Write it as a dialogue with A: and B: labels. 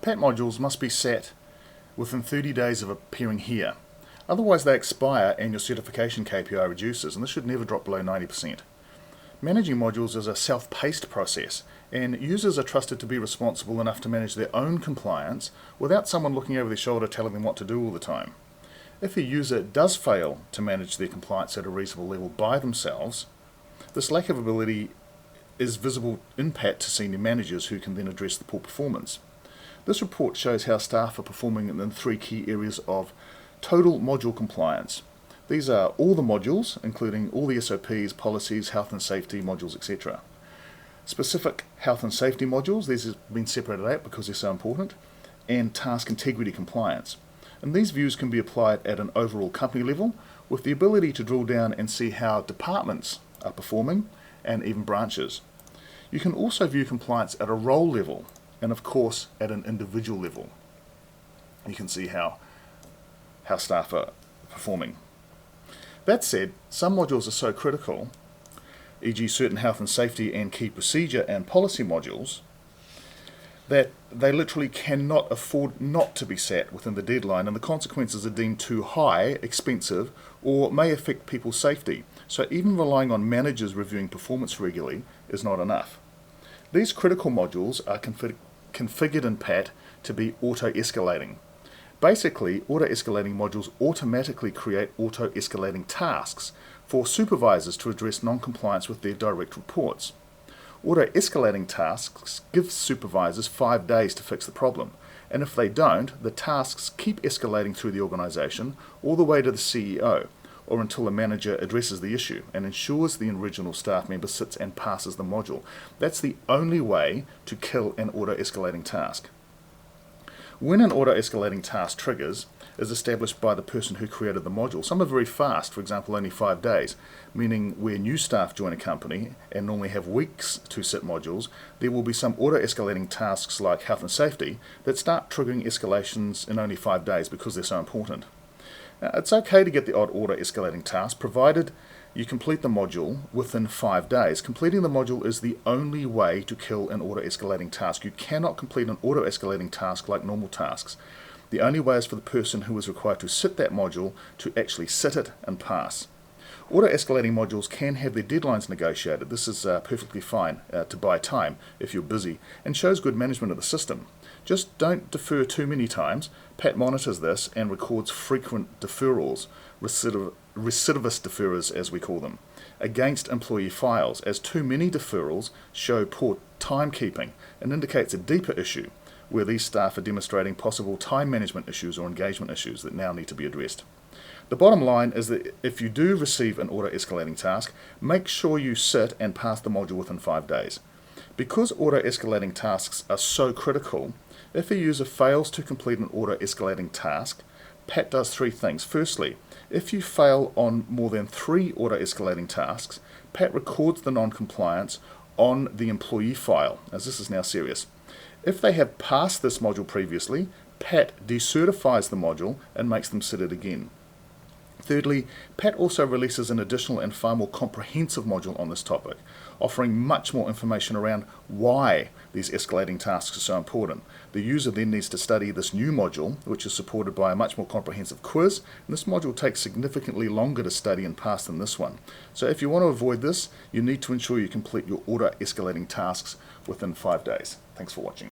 A: PAT modules must be set within 30 days of appearing here. Otherwise they expire and your certification KPI reduces, and this should never drop below 90%. Managing modules is a self-paced process, and users are trusted to be responsible enough to manage their own compliance without someone looking over their shoulder telling them what to do all the time. If a user does fail to manage their compliance at a reasonable level by themselves, this lack of ability is visible in PAT to senior managers who can then address the poor performance. This report shows how staff are performing in the three key areas of total module compliance. These are all the modules, including all the SOPs, policies, health and safety modules, etc. Specific health and safety modules, these have been separated out because they're so important, and task integrity compliance. And these views can be applied at an overall company level with the ability to drill down and see how departments are performing and even branches. You can also view compliance at a role level and of course at an individual level. You can see how staff are performing. That said, some modules are so critical, e.g. certain health and safety and key procedure and policy modules, that they literally cannot afford not to be sat within the deadline, and the consequences are deemed too high, expensive, or may affect people's safety. So even relying on managers reviewing performance regularly is not enough. These critical modules are configured in PAT to be auto-escalating. Basically, auto-escalating modules automatically create auto-escalating tasks for supervisors to address non-compliance with their direct reports. Auto-escalating tasks give supervisors 5 days to fix the problem, and if they don't, the tasks keep escalating through the organisation all the way to the CEO, or until a manager addresses the issue and ensures the original staff member sits and passes the module. That's the only way to kill an auto-escalating task. When an auto-escalating task triggers is established by the person who created the module. Some are very fast, for example only 5 days, meaning where new staff join a company and normally have weeks to sit modules, there will be some auto-escalating tasks like health and safety that start triggering escalations in only 5 days because they're so important. Now, it's okay to get the odd auto-escalating task provided you complete the module within 5 days. Completing the module is the only way to kill an auto-escalating task. You cannot complete an auto-escalating task like normal tasks. The only way is for the person who is required to sit that module to actually sit it and pass. Auto-escalating modules can have their deadlines negotiated. This is perfectly fine to buy time if you're busy and shows good management of the system. Just don't defer too many times. PAT monitors this and records frequent deferrals, recidivist deferrers as we call them, against employee files, as too many deferrals show poor timekeeping and indicates a deeper issue where these staff are demonstrating possible time management issues or engagement issues that now need to be addressed. The bottom line is that if you do receive an auto-escalating task, make sure you sit and pass the module within 5 days. Because auto-escalating tasks are so critical, if a user fails to complete an auto-escalating task, PAT does 3 things. Firstly, if you fail on more than 3 auto-escalating tasks, PAT records the non-compliance on the employee file, as this is now serious. If they have passed this module previously, PAT decertifies the module and makes them sit it again. Thirdly, PAT also releases an additional and far more comprehensive module on this topic, offering much more information around why these escalating tasks are so important. The user then needs to study this new module, which is supported by a much more comprehensive quiz, and this module takes significantly longer to study and pass than this one. So if you want to avoid this, you need to ensure you complete your auto-escalating tasks within 5 days. Thanks for watching.